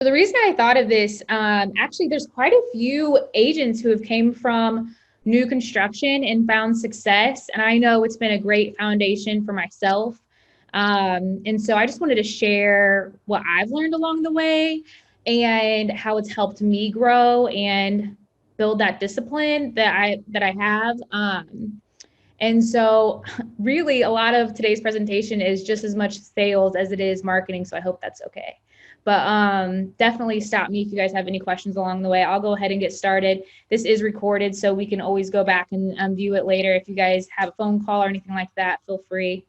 So the reason I thought of this, actually, there's quite a few agents who have came from new construction and found success. And I know it's been a great foundation for myself. And so I just wanted to share what I've learned along the way and how it's helped me grow and build that discipline that I have. And so really a lot of today's presentation is just as much sales as it is marketing. So I hope that's okay. But definitely stop me if you guys have any questions along the way. I'll go ahead and get started. This is recorded, so we can always go back and view it later. If you guys have a phone call or anything like that, feel free.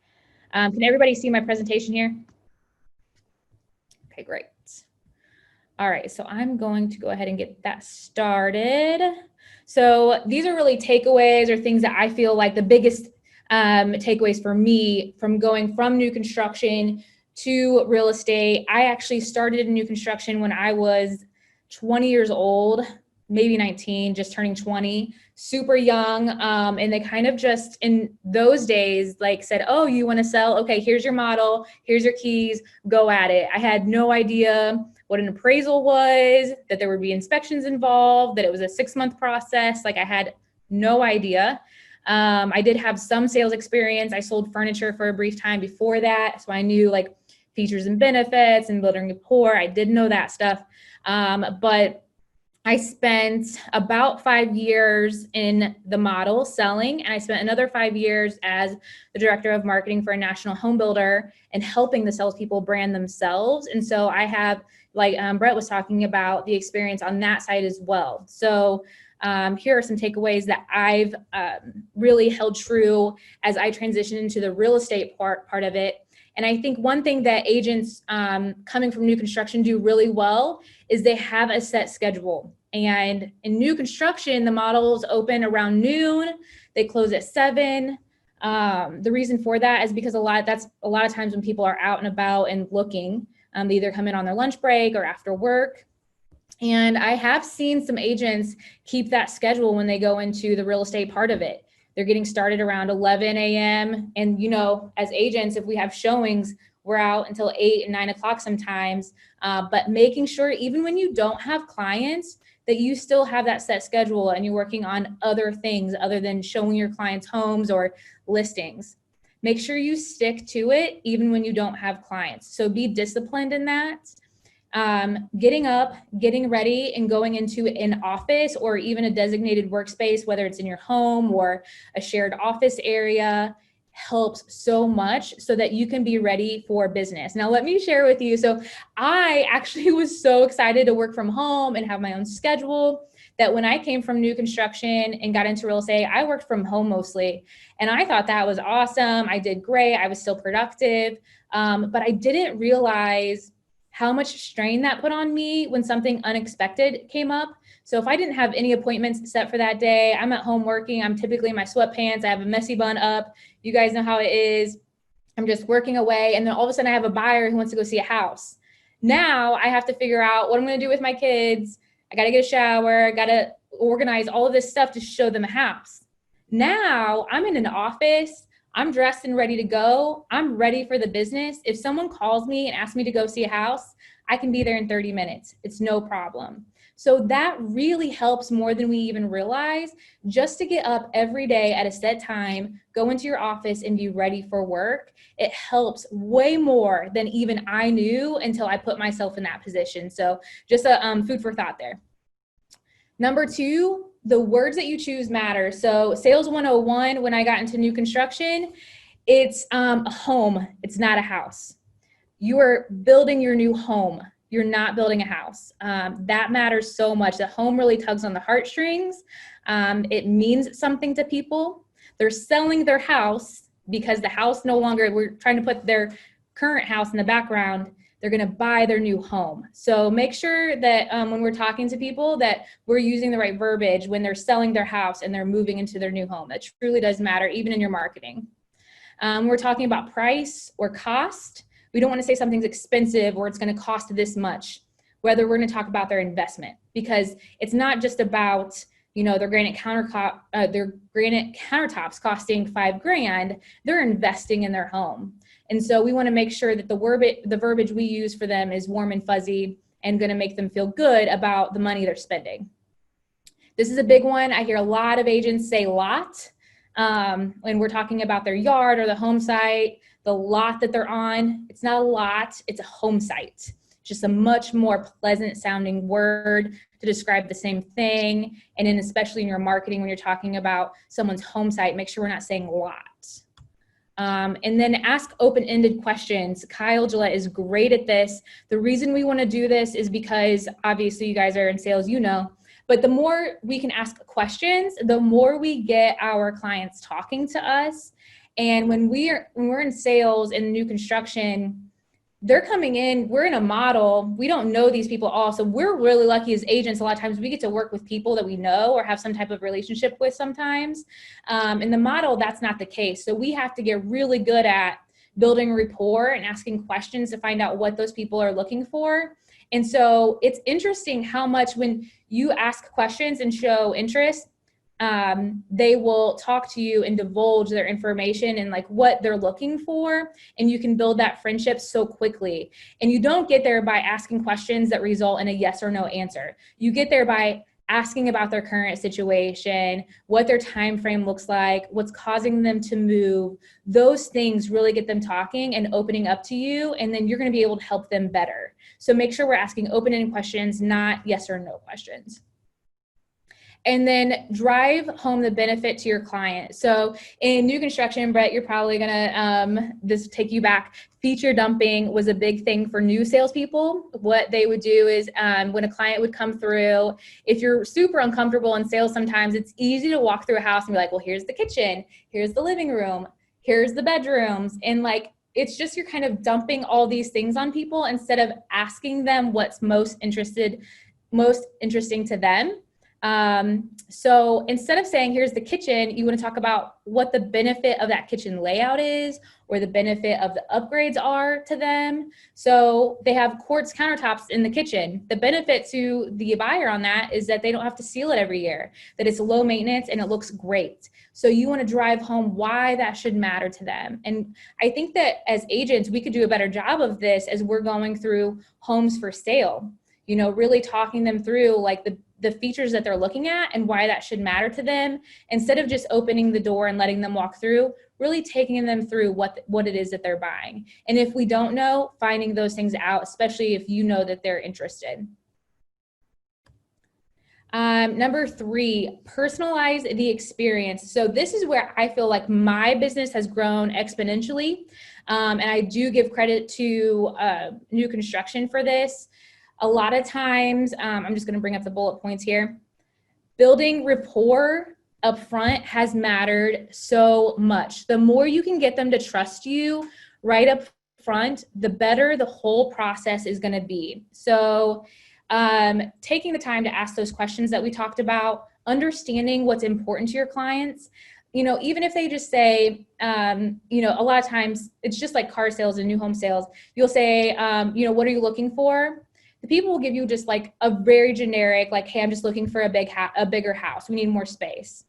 Can everybody see my presentation here? Okay, great. All right, so I'm going to go ahead and get that started. So these are really takeaways or things that I feel like the biggest takeaways for me from going from new construction to real estate. I actually started in new construction when I was 20 years old, maybe 19, just turning 20, super young. And they kind of just in those days, like said, oh, you want to sell? Okay, here's your model, here's your keys, go at it. I had no idea what an appraisal was, that there would be inspections involved, that it was a 6-month process. Like I had no idea. I did have some sales experience. I sold furniture for a brief time before that. So I knew like features and benefits and building rapport. I did know that stuff. But I spent about 5 years in the model selling, and I spent another 5 years as the director of marketing for a national home builder and helping the salespeople brand themselves. And so I have, like Brett was talking about, the experience on that side as well. So here are some takeaways that I've really held true as I transitioned into the real estate part of it. And I think one thing that agents coming from new construction do really well is they have a set schedule. And in new construction, the models open around noon, they close at 7. The reason for that is because a lot of times when people are out and about and looking, they either come in on their lunch break or after work. And I have seen some agents keep that schedule when they go into the real estate part of it. They're getting started around 11 a.m. And, you know, as agents, if we have showings, we're out until 8 and 9 o'clock sometimes. But making sure, even when you don't have clients, that you still have that set schedule and you're working on other things other than showing your clients homes or listings. Make sure you stick to it even when you don't have clients. So be disciplined in that. Getting up, getting ready, and going into an office or even a designated workspace, whether it's in your home or a shared office area, helps so much so that you can be ready for business. Now, let me share with you. So I actually was so excited to work from home and have my own schedule that when I came from new construction and got into real estate, I worked from home mostly. And I thought that was awesome. I did great. I was still productive. But I didn't realize how much strain that put on me when something unexpected came up. So if I didn't have any appointments set for that day, I'm at home working, I'm typically in my sweatpants, I have a messy bun up. You guys know how it is. I'm just working away. And then all of a sudden I have a buyer who wants to go see a house. Now I have to figure out what I'm going to do with my kids. I got to get a shower. I got to organize all of this stuff to show them a house. Now I'm in an office. I'm dressed and ready to go. I'm ready for the business. If someone calls me and asks me to go see a house, I can be there in 30 minutes. It's no problem. So that really helps more than we even realize, just to get up every day at a set time, go into your office and be ready for work. It helps way more than even I knew until I put myself in that position. So just a food for thought there. Number 2, the words that you choose matter. So sales 101, when I got into new construction, it's a home. It's not a house. You are building your new home. You're not building a house. That matters so much. The home really tugs on the heartstrings. It means something to people. They're selling their house because the house no longer, we're trying to put their current house in the background. They're going to buy their new home. So make sure that when we're talking to people that we're using the right verbiage when they're selling their house and they're moving into their new home. That truly does matter, even in your marketing. We're talking about price or cost. We don't want to say something's expensive or it's going to cost this much. Whether we're going to talk about their investment, because it's not just about, you know, their granite countertops costing $5,000. They're investing in their home. And so we want to make sure that the verbiage we use for them is warm and fuzzy and going to make them feel good about the money they're spending. This is a big one. I hear a lot of agents say lot when we're talking about their yard or the home site, the lot that they're on. It's not a lot, it's a home site. Just a much more pleasant sounding word to describe the same thing. And then especially in your marketing, when you're talking about someone's home site, make sure we're not saying lot. And then ask open-ended questions. Kyle Gillette is great at this. The reason we want to do this is because obviously you guys are in sales, you know, but the more we can ask questions, the more we get our clients talking to us. And when we're in sales and new construction, they're coming in, we're in a model, we don't know these people all. So we're really lucky as agents. A lot of times we get to work with people that we know or have some type of relationship with sometimes. In the model, that's not the case. So we have to get really good at building rapport and asking questions to find out what those people are looking for. And so it's interesting how much when you ask questions and show interest, they will talk to you and divulge their information and like what they're looking for. And you can build that friendship so quickly. And you don't get there by asking questions that result in a yes or no answer. You get there by asking about their current situation, what their time frame looks like, what's causing them to move. Those things really get them talking and opening up to you, and then you're going to be able to help them better. So make sure we're asking open-ended questions, not yes or no questions. And then drive home the benefit to your client. So in new construction, Brett, you're probably gonna, this take you back. Feature dumping was a big thing for new salespeople. What they would do is when a client would come through, if you're super uncomfortable in sales, sometimes it's easy to walk through a house and be like, well, here's the kitchen, here's the living room, here's the bedrooms. And like, it's just, you're kind of dumping all these things on people instead of asking them what's most interesting to them. So instead of saying, here's the kitchen, you want to talk about what the benefit of that kitchen layout is, or the benefit of the upgrades are to them. So they have quartz countertops in the kitchen. The benefit to the buyer on that is that they don't have to seal it every year, that it's low maintenance and it looks great. So you want to drive home why that should matter to them. And I think that as agents, we could do a better job of this as we're going through homes for sale, you know, really talking them through like the features that they're looking at and why that should matter to them, instead of just opening the door and letting them walk through, really taking them through what it is that they're buying. And if we don't know, finding those things out, especially if you know that they're interested. Number 3, personalize the experience. So this is where I feel like my business has grown exponentially. And I do give credit to new construction for this. A lot of times, I'm just going to bring up the bullet points here. Building rapport up front has mattered so much. The more you can get them to trust you right up front, the better the whole process is going to be. So taking the time to ask those questions that we talked about, understanding what's important to your clients. You know, even if they just say, you know, a lot of times it's just like car sales and new home sales. You'll say, you know, what are you looking for? The people will give you just like a very generic, like, hey, I'm just looking for a bigger house. We need more space.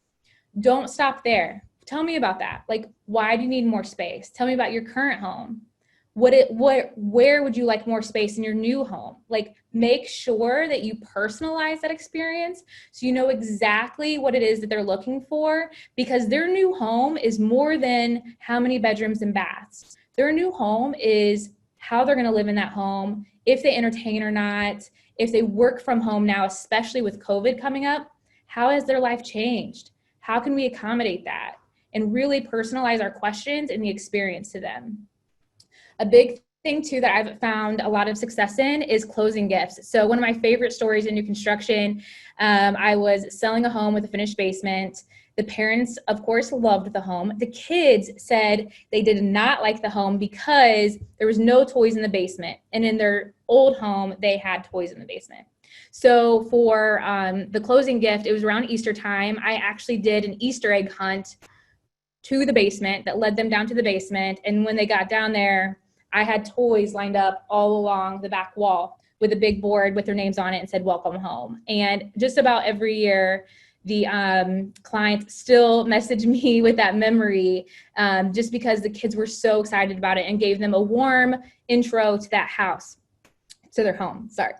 Don't stop there. Tell me about that. Like, why do you need more space? Tell me about your current home. Where would you like more space in your new home? Like, make sure that you personalize that experience so you know exactly what it is that they're looking for, because their new home is more than how many bedrooms and baths. Their new home is how they're going to live in that home, if they entertain or not, if they work from home now, especially with COVID coming up, how has their life changed? How can we accommodate that? And really personalize our questions and the experience to them. A big thing too that I've found a lot of success in is closing gifts. So one of my favorite stories in new construction, I was selling a home with a finished basement. The parents, of course, loved the home. The kids said they did not like the home because there was no toys in the basement. And in their old home, they had toys in the basement. So for the closing gift, it was around Easter time. I actually did an Easter egg hunt to the basement that led them down to the basement. And when they got down there, I had toys lined up all along the back wall with a big board with their names on it and said, welcome home. And just about every year, the clients still message me with that memory just because the kids were so excited about it and gave them a warm intro to that house, to their home, sorry.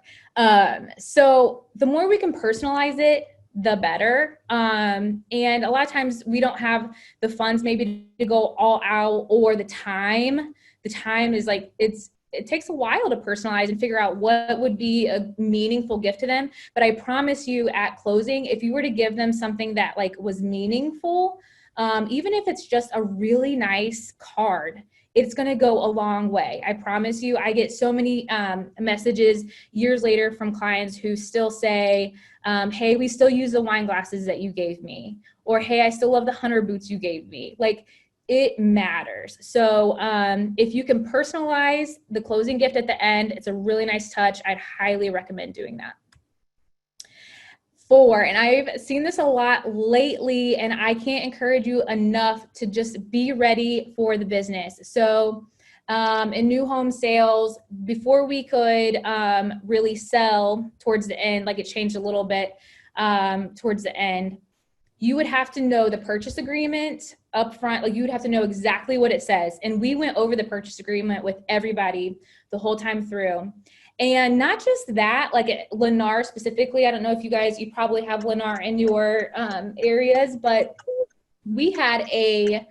So the more we can personalize it, the better. And a lot of times we don't have the funds maybe to go all out, or the time. The time is like, it takes a while to personalize and figure out what would be a meaningful gift to them. But I promise you, at closing, if you were to give them something that like was meaningful, even if it's just a really nice card, it's going to go a long way. I promise you. I get so many messages years later from clients who still say, hey, we still use the wine glasses that you gave me, or hey, I still love the hunter boots you gave me. Like, it matters. So if you can personalize the closing gift at the end, it's a really nice touch. I'd highly recommend doing that. 4, and I've seen this a lot lately, and I can't encourage you enough to just be ready for the business. So in new home sales, before we could really sell towards the end, like it changed a little bit towards the end, you would have to know the purchase agreement up front. Like, you would have to know exactly what it says. And we went over the purchase agreement with everybody the whole time through. And not just that, like at Lennar specifically, I don't know if you probably have Lennar in your areas, but we had a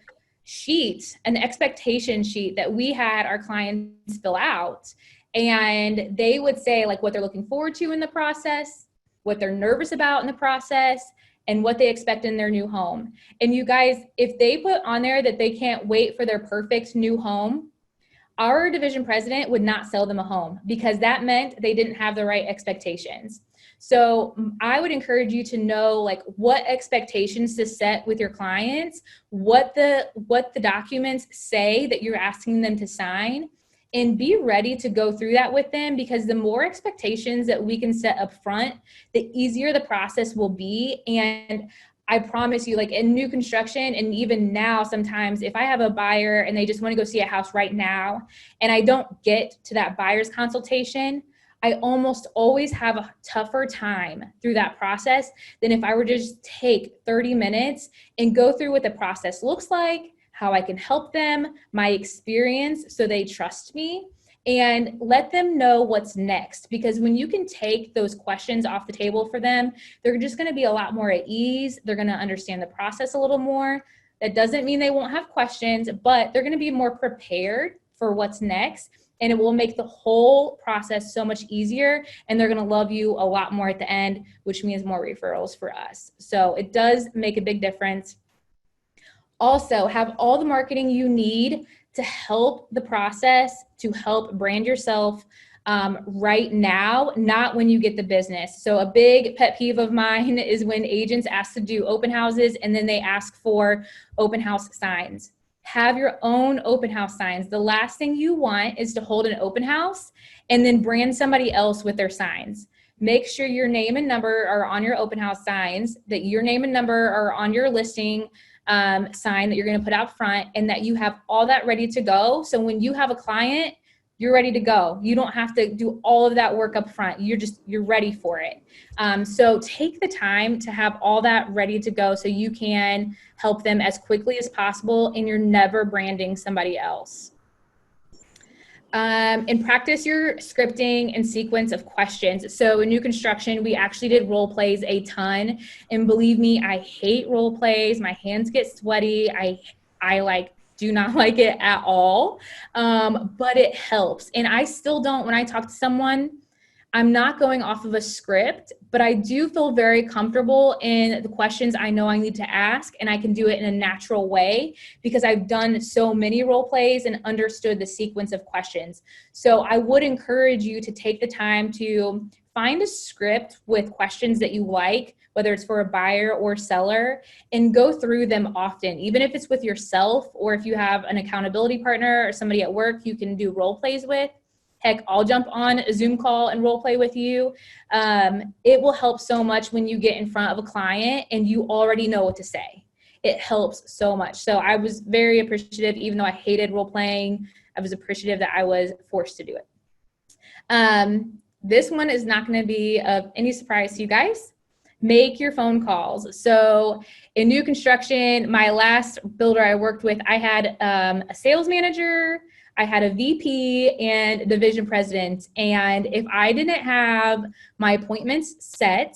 sheet, an expectation sheet that we had our clients fill out. And they would say like what they're looking forward to in the process, what they're nervous about in the process, and what they expect in their new home. And you guys, if they put on there that they can't wait for their perfect new home, our division president would not sell them a home, because that meant they didn't have the right expectations. So I would encourage you to know like what expectations to set with your clients, what the documents say that you're asking them to sign, and be ready to go through that with them, because the more expectations that we can set up front, the easier the process will be. And I promise you, like in new construction, and even now, sometimes if I have a buyer and they just want to go see a house right now, and I don't get to that buyer's consultation, I almost always have a tougher time through that process than if I were to just take 30 minutes and go through what the process looks like, how I can help them, my experience, so they trust me, and let them know what's next. Because when you can take those questions off the table for them, they're just going to be a lot more at ease. They're going to understand the process a little more. That doesn't mean they won't have questions, but they're going to be more prepared for what's next. And it will make the whole process so much easier. And they're going to love you a lot more at the end, which means more referrals for us. So it does make a big difference. Also, have all the marketing you need to help the process, to help brand yourself right now, not when you get the business. So a big pet peeve of mine is when agents ask to do open houses and then they ask for open house signs. Have your own open house signs. The last thing you want is to hold an open house and then brand somebody else with their signs. Make sure your name and number are on your open house signs, that your name and number are on your listing sign that you're going to put out front, and that you have all that ready to go. So when you have a client, you're ready to go. You don't have to do all of that work up front. You're ready for it. So take the time to have all that ready to go so you can help them as quickly as possible, and you're never branding somebody else. And practice your scripting and sequence of questions. So in new construction, we actually did role plays a ton. And believe me, I hate role plays. My hands get sweaty. I like do not like it at all. But it helps. And I still don't, when I talk to someone, I'm not going off of a script, but I do feel very comfortable in the questions I know I need to ask, and I can do it in a natural way because I've done so many role plays and understood the sequence of questions. So I would encourage you to take the time to find a script with questions that you like, whether it's for a buyer or seller, and go through them often, even if it's with yourself, or if you have an accountability partner or somebody at work you can do role plays with. Heck, I'll jump on a Zoom call and role play with you. It will help so much when you get in front of a client and you already know what to say. It helps so much. So I was very appreciative, even though I hated role playing, I was appreciative that I was forced to do it. This one is not going to be of any surprise to you guys. Make your phone calls. So in new construction, my last builder I worked with, I had a sales manager, I had a VP and division president. And if I didn't have my appointments set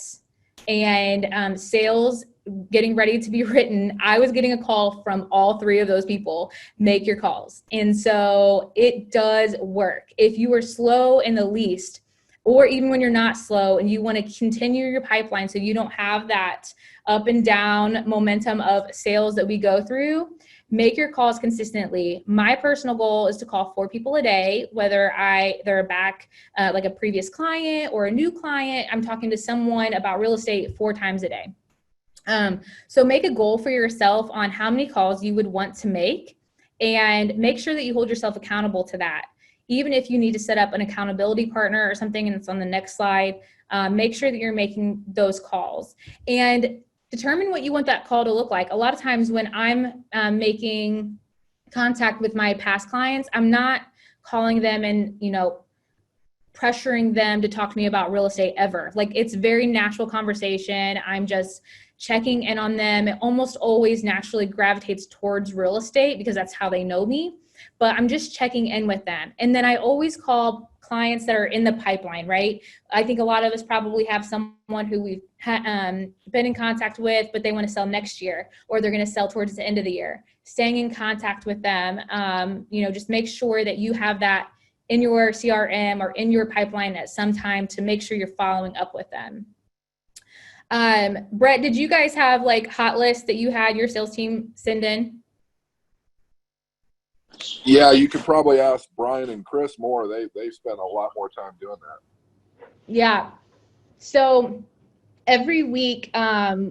and sales getting ready to be written, I was getting a call from all three of those people. Make your calls. And so it does work. If you are slow in the least, or even when you're not slow and you want to continue your pipeline so you don't have that up and down momentum of sales that we go through, make your calls consistently. My personal goal is to call 4 people a day, whether they're back like a previous client or a new client. I'm talking to someone about real estate 4 times a day. So make a goal for yourself on how many calls you would want to make, and make sure that you hold yourself accountable to that. Even if you need to set up an accountability partner or something, and it's on the next slide, make sure that you're making those calls and determine what you want that call to look like. A lot of times when I'm making contact with my past clients, I'm not calling them and, pressuring them to talk to me about real estate ever. Like, it's very natural conversation. I'm just checking in on them. It almost always naturally gravitates towards real estate because that's how they know me, but I'm just checking in with them. And then I always call clients that are in the pipeline, right? I think a lot of us probably have someone who we've been in contact with, but they want to sell next year, or they're going to sell towards the end of the year. Staying in contact with them, just make sure that you have that in your CRM or in your pipeline at some time to make sure you're following up with them. Brett, did you guys have like hot lists that you had your sales team send in? Yeah, you could probably ask Brian and Chris more. They spend a lot more time doing that. Yeah. So every week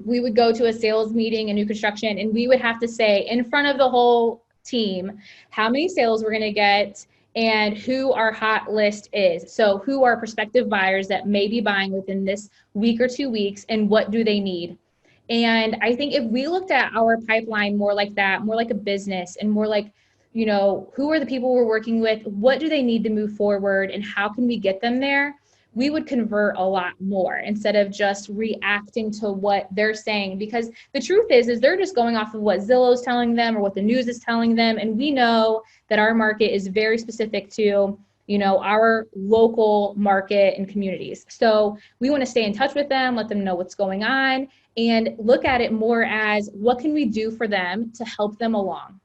we would go to a sales meeting in new construction, and we would have to say in front of the whole team how many sales we're going to get and who our hot list is. So who are prospective buyers that may be buying within this week or 2 weeks, and what do they need? And I think if we looked at our pipeline more like that, more like a business, and more like, who are the people we're working with? What do they need to move forward, and how can we get them there? We would convert a lot more instead of just reacting to what they're saying. Because the truth is they're just going off of what Zillow's telling them or what the news is telling them. And we know that our market is very specific to, our local market and communities. So we want to stay in touch with them, let them know what's going on, and look at it more as what can we do for them to help them along.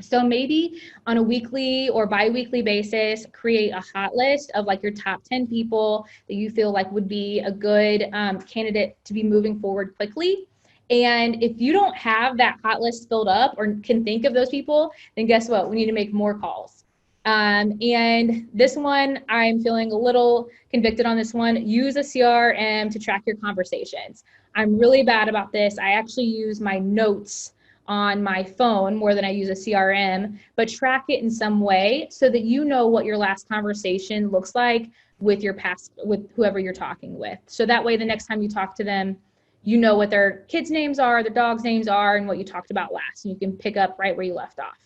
So maybe on a weekly or bi-weekly basis, create a hot list of like your top 10 people that you feel like would be a good candidate to be moving forward quickly. And if you don't have that hot list filled up or can think of those people, then guess what? We need to make more calls. And this one, I'm feeling a little convicted on this one. Use a CRM to track your conversations. I'm really bad about this. I actually use my notes on my phone more than I use a CRM, but track it in some way so that you know what your last conversation looks like with whoever you're talking with. So that way, the next time you talk to them, you know what their kids' names are, their dogs' names are, and what you talked about last, and you can pick up right where you left off.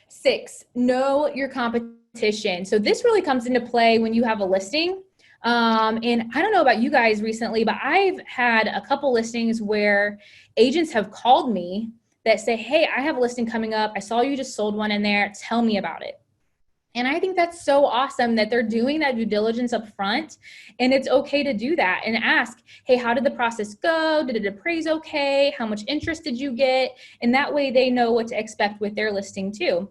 6, know your competition. So this really comes into play when you have a listing. And I don't know about you guys recently, but I've had a couple listings where agents have called me that say, hey, I have a listing coming up. I saw you just sold one in there. Tell me about it. And I think that's so awesome that they're doing that due diligence up front. And it's okay to do that and ask, hey, how did the process go? Did it appraise okay? How much interest did you get? And that way they know what to expect with their listing too.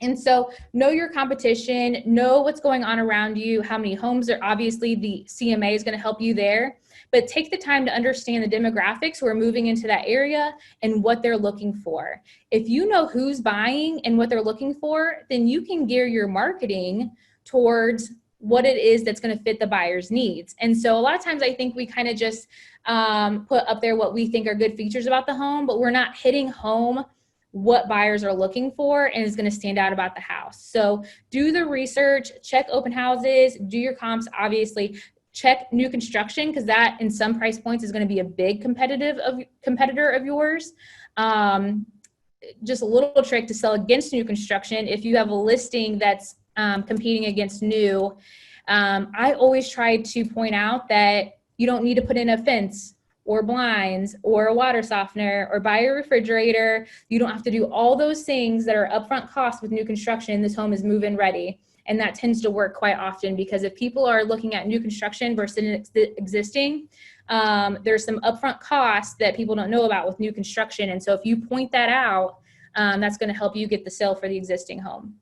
And so know your competition, know what's going on around you, how many homes are, obviously the CMA is going to help you there, but take the time to understand the demographics who are moving into that area and what they're looking for. If you know who's buying and what they're looking for, then you can gear your marketing towards what it is that's going to fit the buyer's needs. And so a lot of times I think we kind of just put up there what we think are good features about the home, but we're not hitting home what buyers are looking for and is going to stand out about the house. So do the research, check open houses, do your comps, obviously check new construction, because that in some price points is going to be a big competitor of yours. Just a little trick to sell against new construction. If you have a listing that's competing against new, I always try to point out that you don't need to put in a fence or blinds or a water softener or buy a refrigerator. You don't have to do all those things that are upfront costs with new construction. This home is move-in ready. And that tends to work quite often, because if people are looking at new construction versus existing, there's some upfront costs that people don't know about with new construction. And so if you point that out, that's going to help you get the sale for the existing home.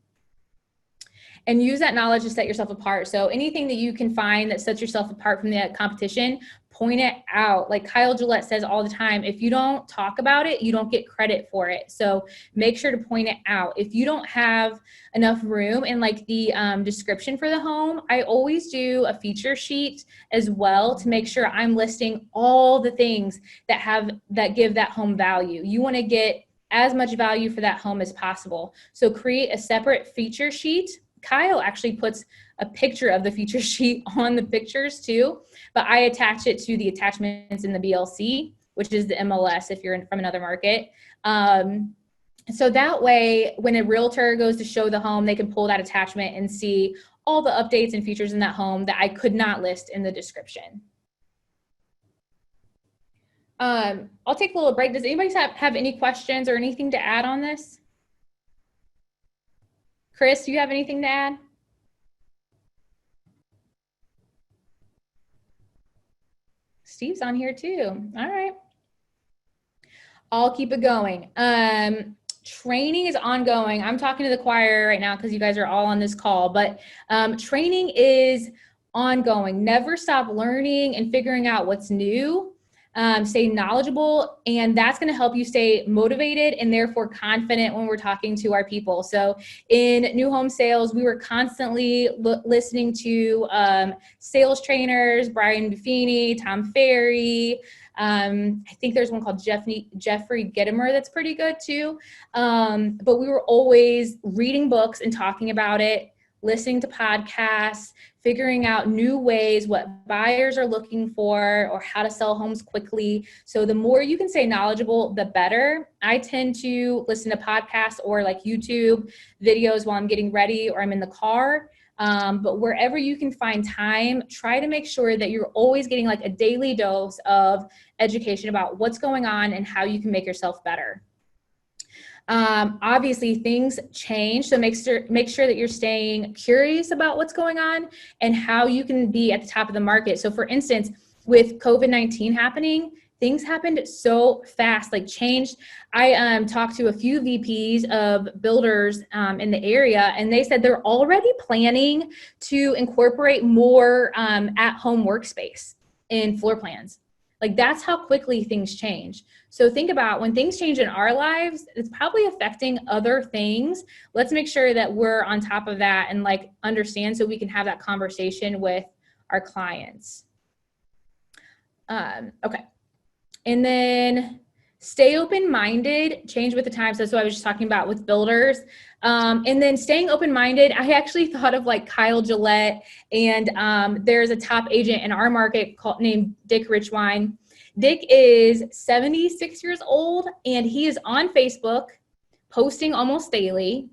And use that knowledge to set yourself apart. So anything that you can find that sets yourself apart from the competition, point it out. Like Kyle Gillette says all the time, if you don't talk about it, you don't get credit for it. So make sure to point it out. If you don't have enough room in like the description for the home, I always do a feature sheet as well to make sure I'm listing all the things that give that home value. You want to get as much value for that home as possible. So create a separate feature sheet. Kyle actually puts a picture of the feature sheet on the pictures too, but I attach it to the attachments in the BLC, which is the MLS if you're from another market. So that way, when a realtor goes to show the home, they can pull that attachment and see all the updates and features in that home that I could not list in the description. I'll take a little break. Does anybody have any questions or anything to add on this? Chris, do you have anything to add? Steve's on here too. All right. I'll keep it going. Training is ongoing. I'm talking to the choir right now because you guys are all on this call, but training is ongoing. Never stop learning and figuring out what's new. Stay knowledgeable, and that's going to help you stay motivated and therefore confident when we're talking to our people. So in new home sales, we were constantly listening to sales trainers, Brian Buffini, Tom Ferry. I think there's one called Jeffrey Gitomer that's pretty good too. But we were always reading books and talking about it, listening to podcasts, figuring out new ways, what buyers are looking for, or how to sell homes quickly. So the more you can stay knowledgeable, the better. I tend to listen to podcasts or like YouTube videos while I'm getting ready or I'm in the car. But wherever you can find time, try to make sure that you're always getting like a daily dose of education about what's going on and how you can make yourself better. Obviously things change, so make sure that you're staying curious about what's going on and how you can be at the top of the market. So for instance, with COVID-19 happening, things happened so fast, like changed. I talked to a few VPs of builders in the area, and they said they're already planning to incorporate more at-home workspace in floor plans. Like that's how quickly things change. So think about when things change in our lives, it's probably affecting other things. Let's make sure that we're on top of that and like understand so we can have that conversation with our clients. Okay. And then stay open-minded, change with the times. That's what I was just talking about with builders. And then staying open-minded, I actually thought of like Kyle Gillette, and there's a top agent in our market named Dick Richwine. Dick is 76 years old, and he is on Facebook posting almost daily.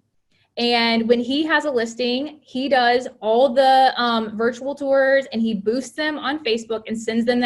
And when he has a listing, he does all the virtual tours, and he boosts them on Facebook and sends them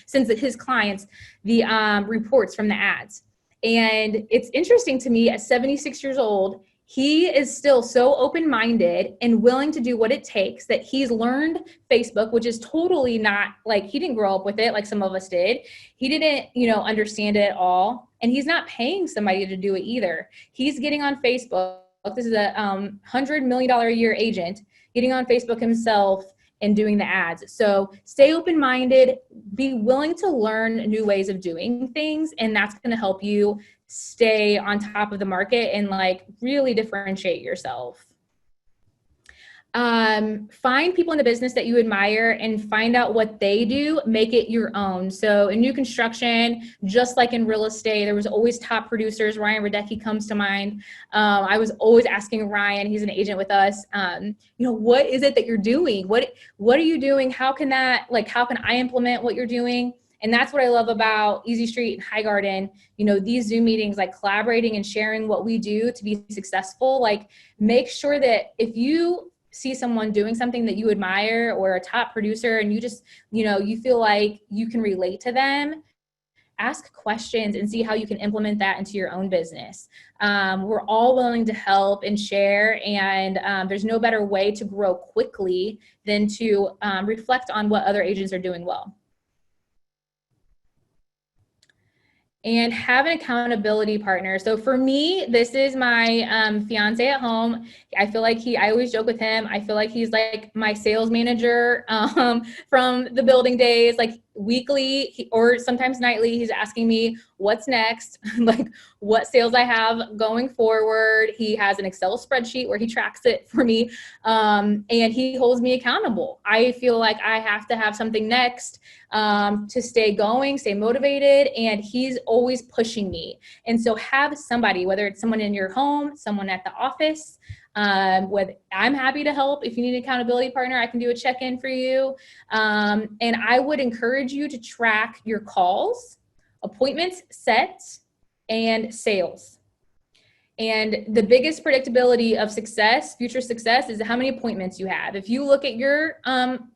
sends his clients the reports from the ads. And it's interesting to me, at 76 years old, he is still so open-minded and willing to do what it takes, that he's learned Facebook, which is totally not like, he didn't grow up with it like some of us did. He didn't, understand it at all. And he's not paying somebody to do it either. He's getting on Facebook. This is a $100 million a year agent getting on Facebook himself and doing the ads. So stay open-minded, be willing to learn new ways of doing things, and that's going to help you stay on top of the market and like really differentiate yourself. Find people in the business that you admire and find out what they do, make it your own. So in new construction, just like in real estate, there was always top producers. Ryan Radecki comes to mind. I was always asking Ryan, he's an agent with us, what is it that you're doing? What are you doing? How can I implement what you're doing? And that's what I love about Easy Street and High Garden. These Zoom meetings, like collaborating and sharing what we do to be successful. Like, make sure that if you see someone doing something that you admire or a top producer and you just, you feel like you can relate to them, ask questions and see how you can implement that into your own business. We're all willing to help and share, and there's no better way to grow quickly than to reflect on what other agents are doing well. And have an accountability partner. So for me, this is my fiance at home. I feel like I always joke with him, I feel like he's like my sales manager from the building days, like weekly or sometimes nightly. He's asking me what's next, like what sales I have going forward. He has an Excel spreadsheet where he tracks it for me, and he holds me accountable. I feel like I have to have something next to stay going, stay motivated, and he's always pushing me. And so have somebody, whether it's someone in your home, someone at the office, I'm happy to help. If you need an accountability partner, I can do a check-in for you. And I would encourage you to track your calls, appointments set, and sales. And the biggest predictability of success, future success, is how many appointments you have. If you look at your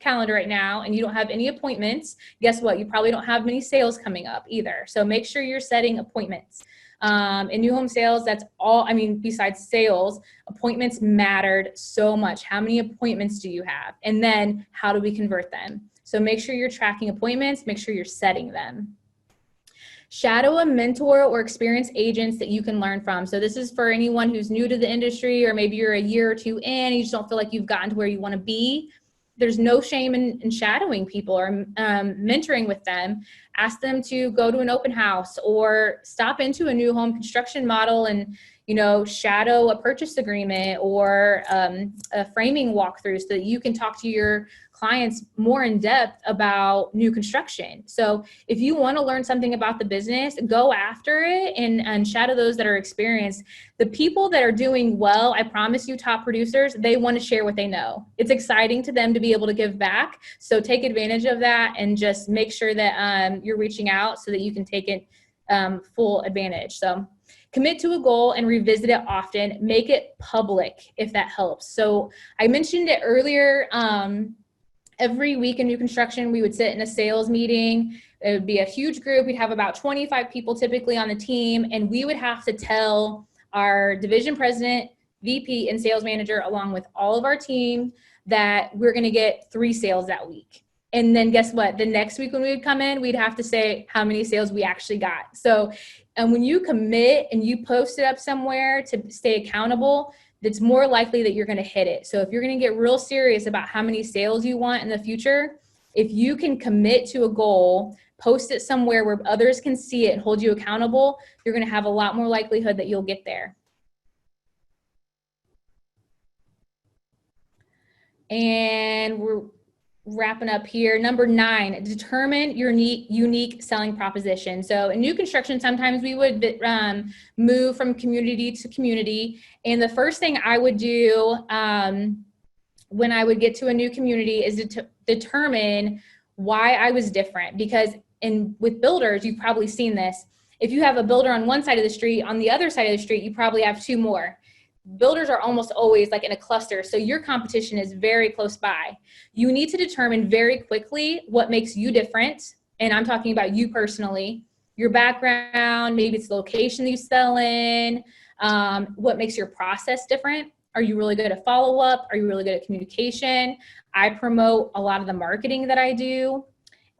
calendar right now and you don't have any appointments, guess what? You probably don't have many sales coming up either. So make sure you're setting appointments. In new home sales, that's all, I mean, besides sales, appointments mattered so much. How many appointments do you have? And then how do we convert them? So make sure you're tracking appointments, make sure you're setting them. Shadow a mentor or experienced agents that you can learn from. So this is for anyone who's new to the industry, or maybe you're a year or two in and you just don't feel like you've gotten to where you want to be. There's no shame in shadowing people or mentoring with them. Ask them to go to an open house or stop into a new home construction model and, you know, shadow a purchase agreement or a framing walkthrough so that you can talk to your clients more in depth about new construction. So if you want to learn something about the business, go after it and shadow those that are experienced. The people that are doing well, I promise you, top producers, they want to share what they know. It's exciting to them to be able to give back. So take advantage of that and just make sure that you're reaching out so that you can take it full advantage. So commit to a goal and revisit it often. Make it public if that helps. So I mentioned it earlier. Every week in new construction, we would sit in a sales meeting. It would be a huge group. We'd have about 25 people typically on the team, and we would have to tell our division president, VP, and sales manager, along with all of our team, that we're going to get 3 sales that week. And then guess what? The next week when we would come in, we'd have to say how many sales we actually got. So, and when you commit and you post it up somewhere to stay accountable, it's more likely that you're going to hit it. So if you're going to get real serious about how many sales you want in the future, if you can commit to a goal, post it somewhere where others can see it and hold you accountable, you're going to have a lot more likelihood that you'll get there. And we're wrapping up here. Number 9, determine your unique selling proposition. So in new construction, sometimes we would move from community to community. And the first thing I would do when I would get to a new community is to determine why I was different. Because with builders, you've probably seen this. If you have a builder on one side of the street, on the other side of the street, you probably have 2 more. Builders are almost always like in a cluster, so your competition is very close by. You need to determine very quickly what makes you different, and I'm talking about you personally, your background, maybe it's the location that you sell in, what makes your process different. Are you really good at follow-up? Are you really good at communication? I promote a lot of the marketing that I do.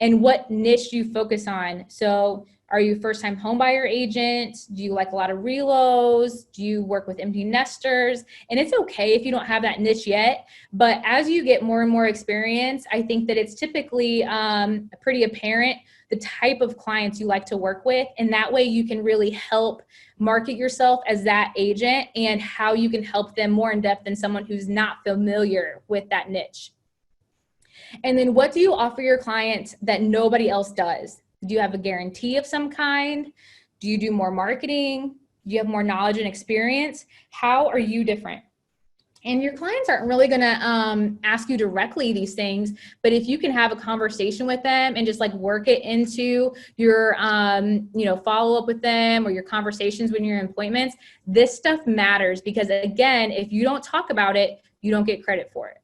And what niche do you focus on? So are you a first-time homebuyer agent? Do you like a lot of relos? Do you work with empty nesters? And it's okay if you don't have that niche yet, but as you get more and more experience, I think that it's typically pretty apparent the type of clients you like to work with, and that way you can really help market yourself as that agent and how you can help them more in depth than someone who's not familiar with that niche. And then what do you offer your clients that nobody else does? Do you have a guarantee of some kind? Do you do more marketing? Do you have more knowledge and experience? How are you different? And your clients aren't really going to ask you directly these things, but if you can have a conversation with them and just like work it into your, follow up with them or your conversations when you're in appointments, this stuff matters because again, if you don't talk about it, you don't get credit for it.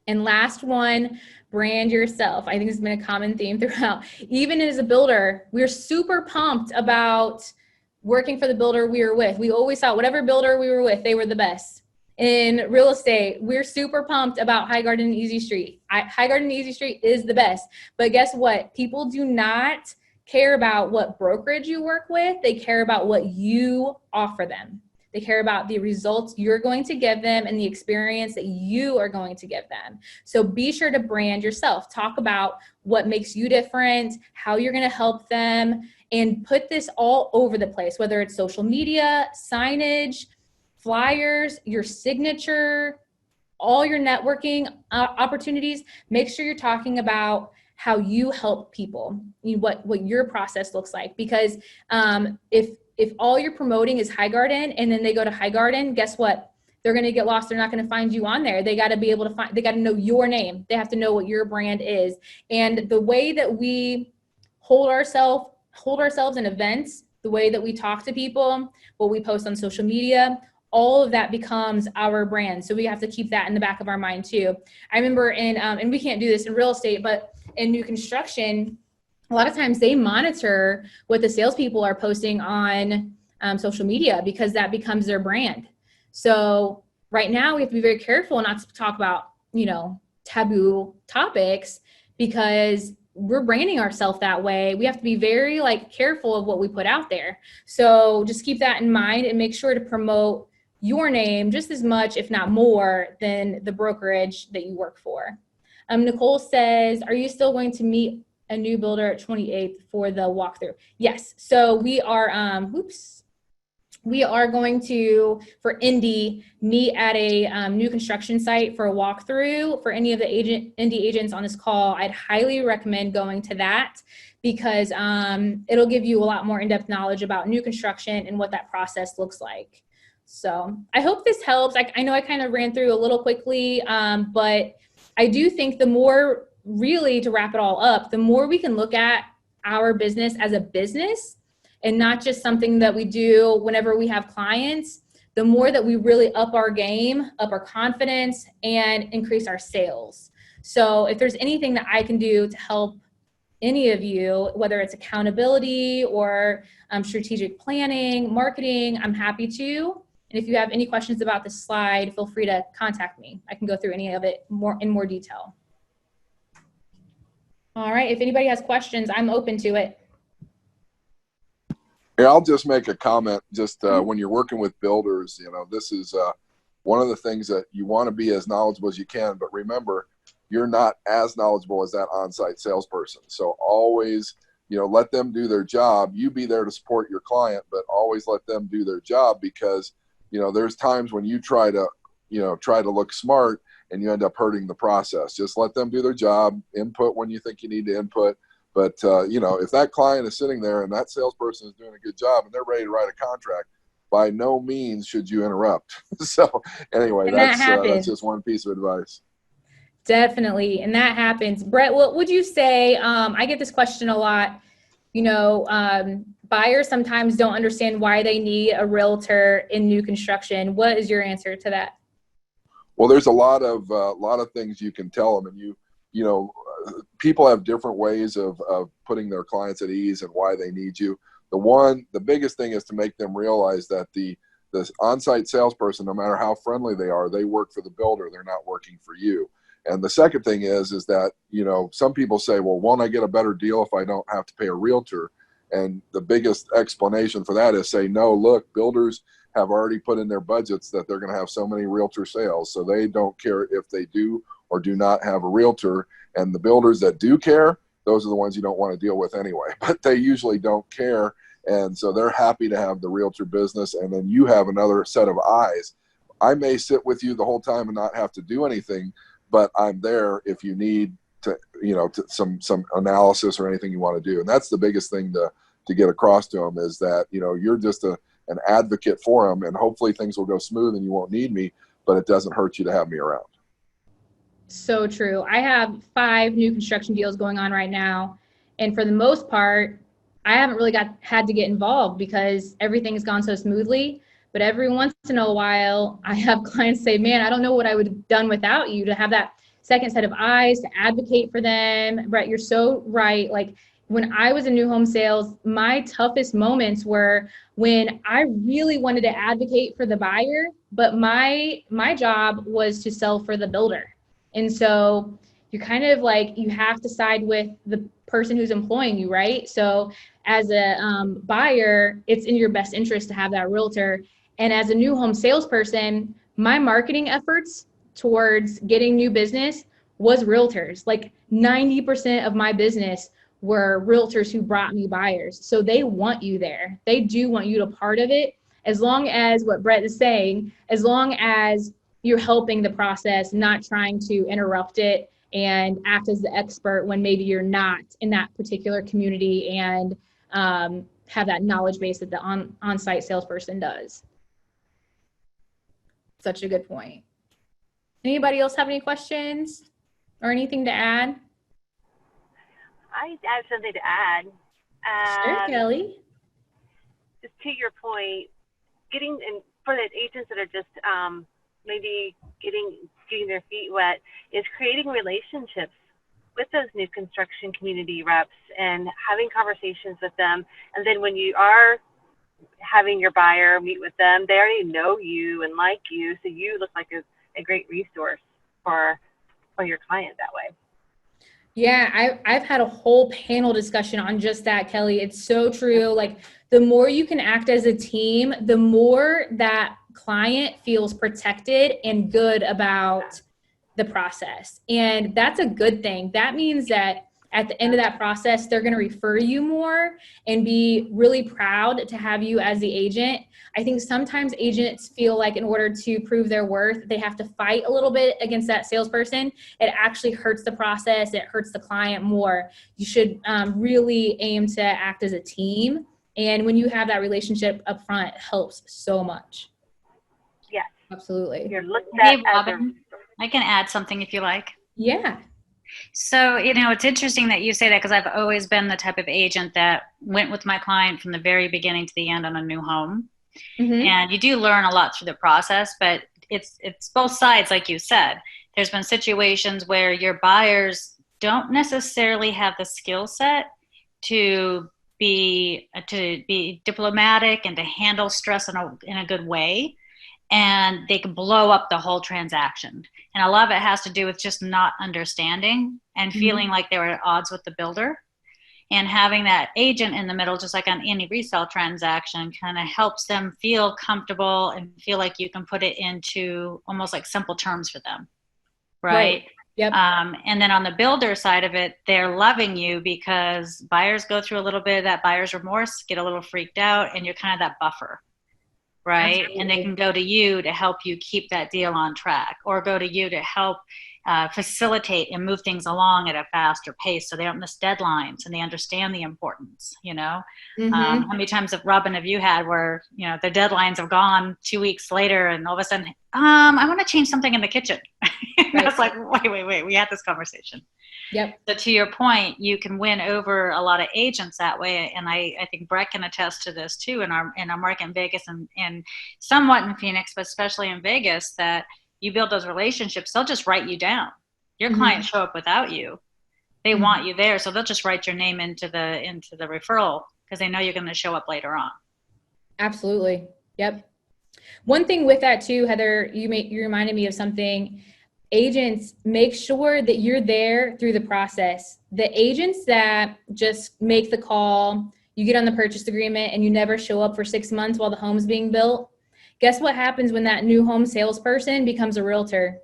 And last one, brand yourself. I think this has been a common theme throughout. Even as a builder, we're super pumped about working for the builder we were with. We always thought whatever builder we were with, they were the best. In real estate, we're super pumped about High Garden and Easy Street. High Garden and Easy Street is the best. But guess what? People do not care about what brokerage you work with. They care about what you offer them. They care about the results you're going to give them and the experience that you are going to give them. So be sure to brand yourself. Talk about what makes you different, how you're going to help them, and put this all over the place, whether it's social media, signage, flyers, your signature, all your networking opportunities. Make sure you're talking about how you help people, what your process looks like. Because if all you're promoting is High Garden and then they go to High Garden, guess what? They're going to get lost. They're not going to find you on there. They got to be able to find, they got to know your name. They have to know what your brand is. And the way that we hold ourselves in events, the way that we talk to people, what we post on social media, all of that becomes our brand. So we have to keep that in the back of our mind too. I remember and we can't do this in real estate, but in new construction, a lot of times they monitor what the salespeople are posting on social media because that becomes their brand. So right now we have to be very careful not to talk about, taboo topics because we're branding ourselves that way. We have to be very careful of what we put out there. So just keep that in mind and make sure to promote your name just as much, if not more, than the brokerage that you work for. Nicole says, are you still going to meet a new builder at 28th for the walkthrough? Yes. So we are, we are going to, for Indy, meet at a new construction site for a walkthrough. For any of the Indy agents on this call, I'd highly recommend going to that because it'll give you a lot more in-depth knowledge about new construction and what that process looks like. So I hope this helps. I know I kind of ran through a little quickly, but I do think the more, really to wrap it all up, the more we can look at our business as a business and not just something that we do whenever we have clients, the more that we really up our game, up our confidence, and increase our sales. So if there's anything that I can do to help any of you, whether it's accountability or strategic planning, marketing, I'm happy to. And if you have any questions about this slide, feel free to contact me. I can go through any of it in more detail. All right, if anybody has questions, I'm open to it. Yeah, I'll just make a comment. Just when you're working with builders, this is one of the things that you want to be as knowledgeable as you can. But remember, you're not as knowledgeable as that on-site salesperson. So always, let them do their job. You be there to support your client, but always let them do their job because, there's times when you try to look smart and you end up hurting the process. Just let them do their job, input when you think you need to input. But, if that client is sitting there and that salesperson is doing a good job and they're ready to write a contract, by no means should you interrupt. So anyway, that's just one piece of advice. Definitely. And that happens. Brett, what would you say? I get this question a lot. Buyers sometimes don't understand why they need a realtor in new construction. What is your answer to that? Well, there's a lot of things you can tell them, and people have different ways of putting their clients at ease and why they need you. The biggest thing is to make them realize that the on-site salesperson, no matter how friendly they are, they work for the builder. They're not working for you. And the second thing is that, some people say, well, won't I get a better deal if I don't have to pay a realtor? And the biggest explanation for that is say, no, look, builders have already put in their budgets that they're going to have so many realtor sales. So they don't care if they do or do not have a realtor. And the builders that do care, those are the ones you don't want to deal with anyway, but they usually don't care. And so they're happy to have the realtor business. And then you have another set of eyes. I may sit with you the whole time and not have to do anything, but I'm there if you need to, some analysis or anything you want to do. And that's the biggest thing to get across to them is that, you're just an advocate for them, and hopefully things will go smooth and you won't need me, but it doesn't hurt you to have me around. So true. I have 5 new construction deals going on right now. And for the most part, I haven't really had to get involved because everything has gone so smoothly. But every once in a while, I have clients say, man, I don't know what I would have done without you, to have that second set of eyes to advocate for them. Brett, you're so right. Like when I was in new home sales, my toughest moments were when I really wanted to advocate for the buyer, but my job was to sell for the builder. And so you're kind of like, you have to side with the person who's employing you, right? So as a buyer, it's in your best interest to have that realtor. And as a new home salesperson, my marketing efforts towards getting new business was realtors. Like 90% of my business were realtors who brought me buyers. So they want you there. They do want you to part of it, as long as what Brett is saying, as long as you're helping the process, not trying to interrupt it and act as the expert when maybe you're not in that particular community and have that knowledge base that the on-site salesperson does. Such a good point. Anybody else have any questions or anything to add? I have something to add. Sure, Kelly. Just to your point, getting and for the agents that are just maybe getting their feet wet, is creating relationships with those new construction community reps and having conversations with them. And then when you are having your buyer meet with them, they already know you and like you, so you look like a great resource for your client that way. Yeah, I've had a whole panel discussion on just that, Kelly. It's so true. Like the more you can act as a team, the more that client feels protected and good about the process. And that's a good thing. That means that at the end of that process, they're going to refer you more and be really proud to have you as the agent. I think sometimes agents feel like in order to prove their worth, they have to fight a little bit against that salesperson. It actually hurts the process. It hurts the client more. You should really aim to act as a team. And when you have that relationship up front, it helps so much. Yes. Absolutely. You're looked at hey, Robyn, I can add something if you like. Yeah. So, it's interesting that you say that, because I've always been the type of agent that went with my client from the very beginning to the end on a new home. Mm-hmm. And you do learn a lot through the process, but it's both sides, like you said. There's been situations where your buyers don't necessarily have the skill set to be diplomatic and to handle stress in a good way. And they can blow up the whole transaction. And a lot of it has to do with just not understanding and feeling like they were at odds with the builder. And having that agent in the middle, just like on any resale transaction, kind of helps them feel comfortable and feel like you can put it into almost like simple terms for them. Right? Yep. And then on the builder side of it, they're loving you because buyers go through a little bit of that buyer's remorse, get a little freaked out, and you're kind of that buffer. Right. Absolutely. And they can go to you to help you keep that deal on track, or go to you to help facilitate and move things along at a faster pace so they don't miss deadlines and they understand the importance, How many times Robyn, have you had where, the deadlines have gone 2 weeks later and all of a sudden, I want to change something in the kitchen. Right. It's like, wait, we had this conversation. Yep. So to your point, you can win over a lot of agents that way. And I think Brett can attest to this too in our market in Vegas and somewhat in Phoenix, but especially in Vegas, that you build those relationships. They'll just write you down. Your clients show up without you. They want you there. So they'll just write your name into the referral because they know you're going to show up later on. Absolutely. Yep. One thing with that too, Heather, you reminded me of something. Agents, make sure that you're there through the process. The agents that just make the call, you get on the purchase agreement and you never show up for 6 months while the home's being built. Guess what happens when that new home salesperson becomes a realtor?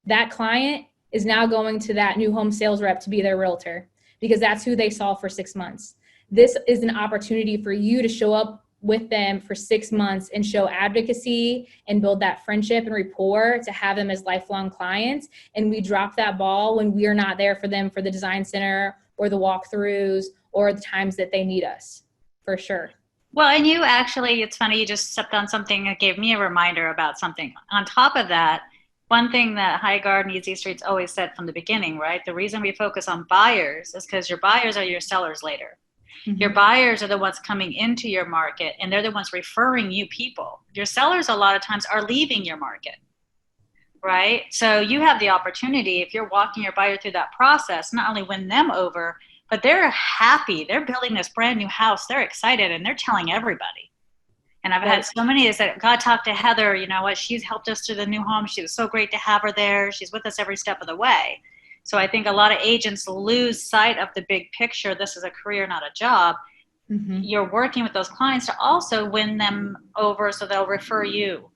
That client is now going to that new home sales rep to be their realtor because that's who they saw for 6 months. This is an opportunity for you to show up with them for 6 months and show advocacy and build that friendship and rapport to have them as lifelong clients. And we drop that ball when we are not there for them for the design center or the walkthroughs or the times that they need us, for sure. Well, and you actually, it's funny, you just stepped on something that gave me a reminder about something. On top of that, one thing that High Guard and Easy Streets always said from the beginning, right? The reason we focus on buyers is because your buyers are your sellers later. Your buyers are the ones coming into your market and they're the ones referring you people. Your sellers a lot of times are leaving your market. right? So you have the opportunity, if you're walking your buyer through that process, not only win them over, but they're happy. They're building this brand new house. They're excited and they're telling everybody. And I've had so many that God talked to Heather, you know what, she's helped us through the new home. She was so great to have her there. She's with us every step of the way. So I think a lot of agents lose sight of the big picture. This is a career, not a job. Mm-hmm. You're working with those clients to also win them over so they'll refer you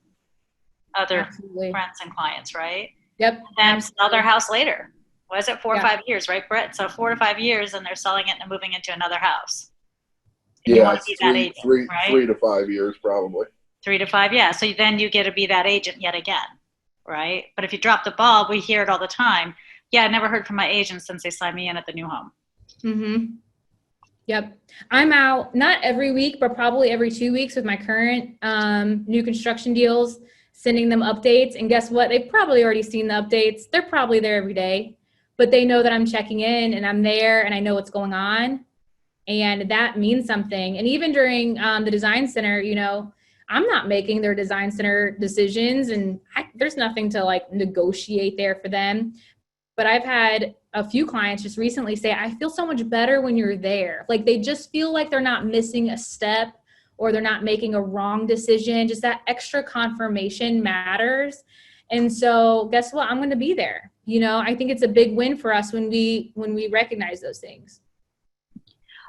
other Absolutely. friends and clients, right? Yep. And sell their house later. Was it 4 or 5 years, right, Brett? So 4 to 5 years and they're selling it and moving into another house. Yeah, you want to be that agent, right? 3 to 5 years probably. 3 to 5, yeah. So then you get to be that agent yet again, right? But if you drop the ball, we hear it all the time. Yeah, I never heard from my agent since they signed me in at the new home. Mm-hmm. Yep. I'm out not every week, but probably every 2 weeks with my current new construction deals, sending them updates. And guess what? They've probably already seen the updates. They're probably there every day, but they know that I'm checking in and I'm there and I know what's going on. And that means something. And even during the design center, you know, I'm not making their design center decisions and there's nothing to like negotiate there for them. But I've had a few clients just recently say, I feel so much better when you're there. Like they just feel like they're not missing a step or they're not making a wrong decision. Just that extra confirmation matters. And so guess what? I'm going to be there. You know, I think it's a big win for us when we recognize those things.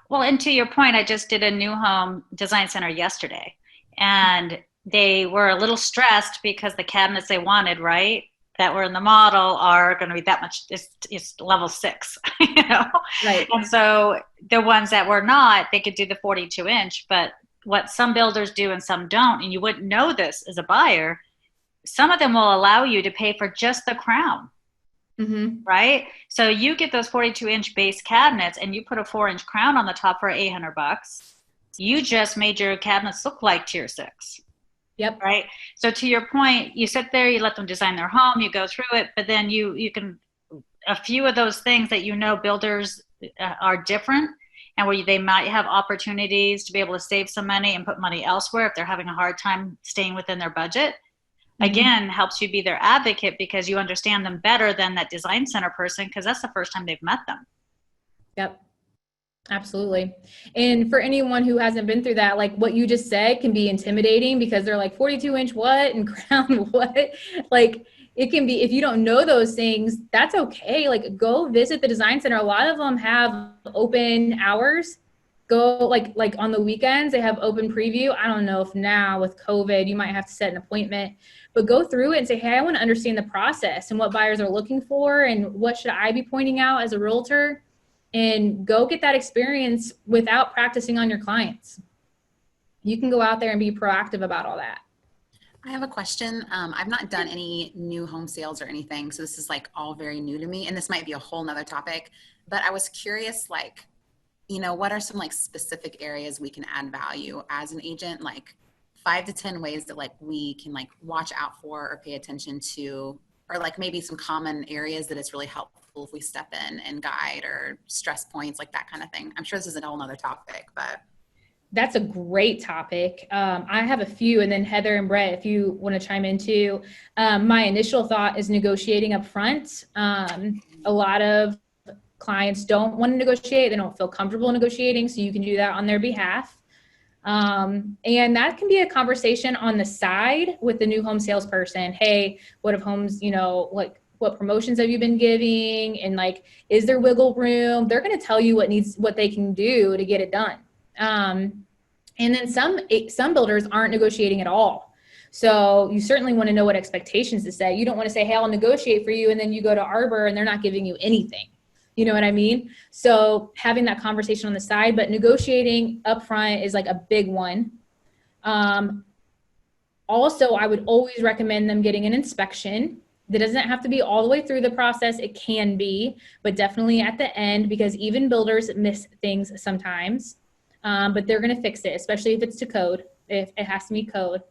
Well, and to your point, I just did a new home design center yesterday, and they were a little stressed because the cabinets they wanted, right, that were in the model are going to be that much, it's level 6, you know? Right. And so the ones that were not, they could do the 42 inch, but what some builders do and some don't, and you wouldn't know this as a buyer, some of them will allow you to pay for just the crown. Mm-hmm. Right? So you get those 42 inch base cabinets and you put a 4-inch crown on the top for $800. You just made your cabinets look like tier 6. Yep. Right. So to your point, you sit there, you let them design their home, you go through it, but then you can, a few of those things that, you know, builders are different and where they might have opportunities to be able to save some money and put money elsewhere if they're having a hard time staying within their budget. Again, helps you be their advocate because you understand them better than that design center person because that's the first time they've met them. Yep, absolutely. And for anyone who hasn't been through that, like what you just said can be intimidating because they're like 42 inch what and crown what? Like it can be, if you don't know those things, that's okay. Like go visit the design center. A lot of them have open hours. Go like on the weekends, they have open preview. I don't know if now with COVID, you might have to set an appointment, but go through it and say, hey, I want to understand the process and what buyers are looking for and what should I be pointing out as a realtor, and go get that experience without practicing on your clients. You can go out there and be proactive about all that. I have a question. I've not done any new home sales or anything, so this is like all very new to me, and this might be a whole nother topic, but I was curious, like, you know, what are some like specific areas we can add value as an agent, like 5 to 10 ways that like we can like watch out for or pay attention to, or like maybe some common areas that it's really helpful if we step in and guide, or stress points, like that kind of thing. I'm sure this is a whole nother topic, but. That's a great topic. I have a few, and then Heather and Brett, if you want to chime in too. My initial thought is negotiating up front. A lot of clients don't want to negotiate. They don't feel comfortable negotiating, so you can do that on their behalf. And that can be a conversation on the side with the new home salesperson. Hey, what have homes, you know, like what promotions have you been giving? And like, is there wiggle room? They're going to tell you what they can do to get it done. And then some builders aren't negotiating at all. So you certainly want to know what expectations to set. You don't want to say, hey, I'll negotiate for you. And then you go to Arbor and they're not giving you anything. You know what I mean? So having that conversation on the side, but negotiating upfront is like a big one. Also, I would always recommend them getting an inspection. That doesn't have to be all the way through the process. It can be, but definitely at the end, because even builders miss things sometimes. But they're going to fix it, especially if it's to code, if it has to meet code.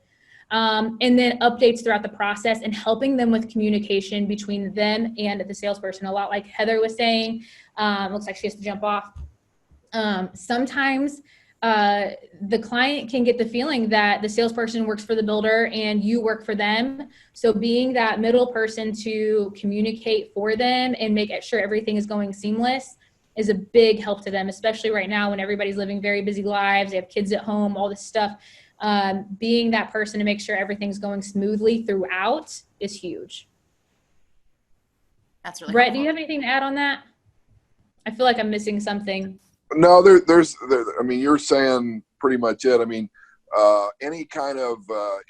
And then updates throughout the process and helping them with communication between them and the salesperson. A lot like Heather was saying, looks like she has to jump off. Sometimes the client can get the feeling that the salesperson works for the builder and you work for them. So being that middle person to communicate for them and make sure everything is going seamless is a big help to them, especially right now when everybody's living very busy lives. They have kids at home, all this stuff. Being that person to make sure everything's going smoothly throughout is huge. That's really Brett, helpful. do you have anything to add on that? I feel like I'm missing something. No, I mean, you're saying pretty much it. I mean, any kind of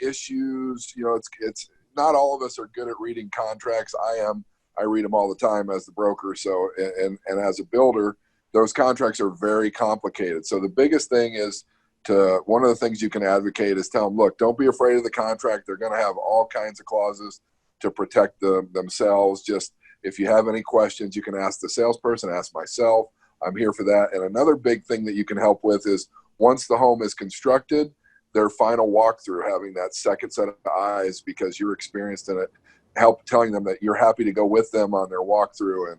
issues, you know, it's not all of us are good at reading contracts. I am. I read them all the time as the broker. So, and as a builder, those contracts are very complicated. So the biggest thing is one of the things you can advocate is tell them, look, don't be afraid of the contract. They're going to have all kinds of clauses to protect themselves. Just if you have any questions, you can ask the salesperson, ask myself. I'm here for that. And another big thing that you can help with is once the home is constructed, their final walkthrough, having that second set of eyes because you're experienced in it, help telling them that you're happy to go with them on their walkthrough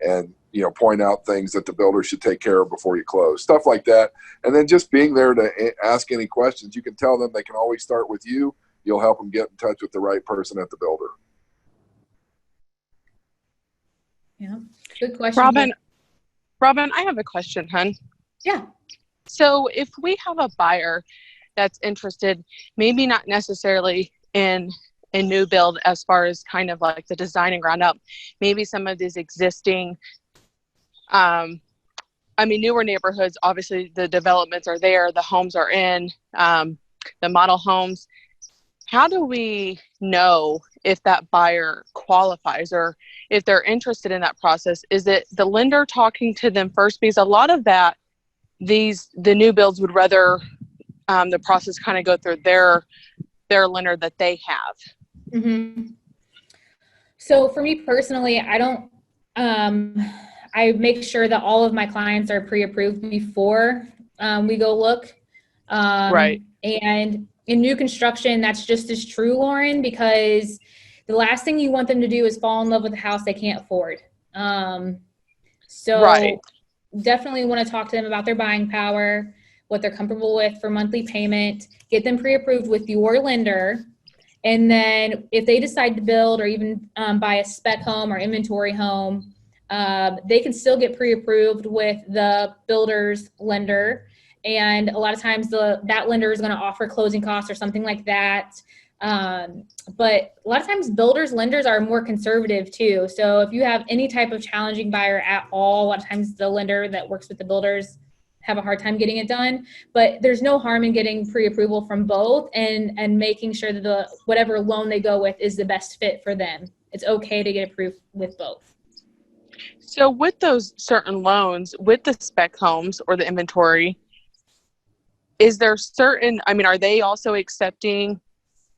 and you know, point out things that the builder should take care of before you close, stuff like that. And then just being there to ask any questions. You can tell them they can always start with you. You'll help them get in touch with the right person at the builder. Yeah, good question. Robyn, I have a question, hun. Yeah. So if we have a buyer that's interested, maybe not necessarily in a new build as far as kind of like the design and ground up, maybe some of these existing, newer neighborhoods, obviously the developments are there, the homes are in, the model homes. How do we know if that buyer qualifies or if they're interested in that process? Is it the lender talking to them first? Because a lot of that, the new builds would rather the process kind of go through their lender that they have. Mm-hmm. So for me personally, I don't, I make sure that all of my clients are pre-approved before we go look. Right. And in new construction, that's just as true, Lauren, because the last thing you want them to do is fall in love with a house they can't afford. So right. Definitely want to talk to them about their buying power, what they're comfortable with for monthly payment, get them pre-approved with your lender. And then if they decide to build or even buy a spec home or inventory home, they can still get pre-approved with the builder's lender. And a lot of times that lender is going to offer closing costs or something like that. But a lot of times builders, lenders are more conservative too. So if you have any type of challenging buyer at all, a lot of times the lender that works with the builders have a hard time getting it done, but there's no harm in getting pre-approval from both and making sure that whatever loan they go with is the best fit for them. It's okay to get approved with both. So with those certain loans, with the spec homes or the inventory, is there certain, are they also accepting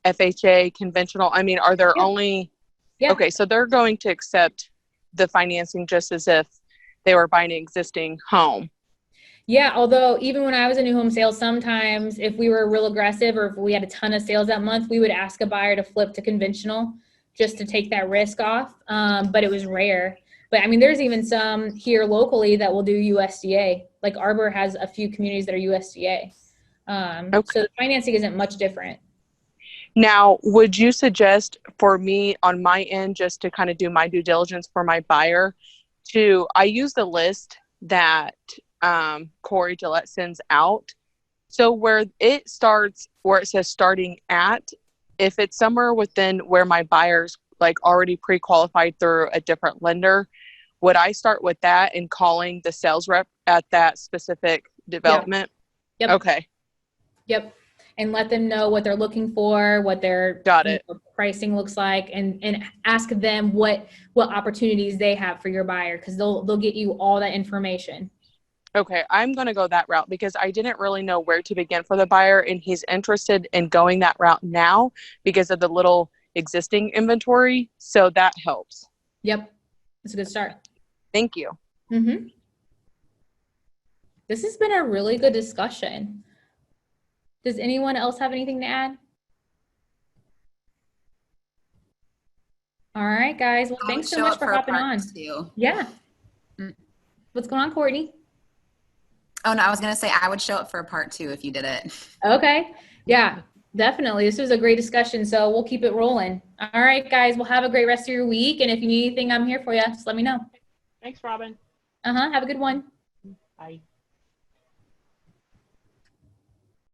FHA conventional? Are there only, okay, so they're going to accept the financing just as if they were buying an existing home. Yeah, although even when I was in new home sales, sometimes if we were real aggressive or if we had a ton of sales that month, we would ask a buyer to flip to conventional just to take that risk off. But it was rare. But there's even some here locally that will do USDA. Like Arbor has a few communities that are USDA. So the financing isn't much different. Now, would you suggest for me on my end, just to kind of do my due diligence for my buyer, I use the list that Corey Gillette sends out. So where it says starting at, if it's somewhere within where my buyer's like already pre-qualified through a different lender, would I start with that and calling the sales rep at that specific development? Yep. Okay. Yep. And let them know what they're looking for, what their pricing looks like, and ask them what opportunities they have for your buyer, because they'll get you all that information. Okay, I'm going to go that route because I didn't really know where to begin for the buyer, and he's interested in going that route now because of the little existing inventory. So that helps. Yep. That's a good start. Thank you. Mm-hmm. This has been a really good discussion. Does anyone else have anything to add? All right, guys. Well, thanks so much for hopping on. Too. Yeah. What's going on, Courtney? Oh no, I was gonna say I would show up for a part 2 if you did it. Okay. Yeah, definitely. This was a great discussion, so we'll keep it rolling. All right, guys. Well, have a great rest of your week. And if you need anything, I'm here for you. Just let me know. Thanks, Robyn. Have a good one. Bye.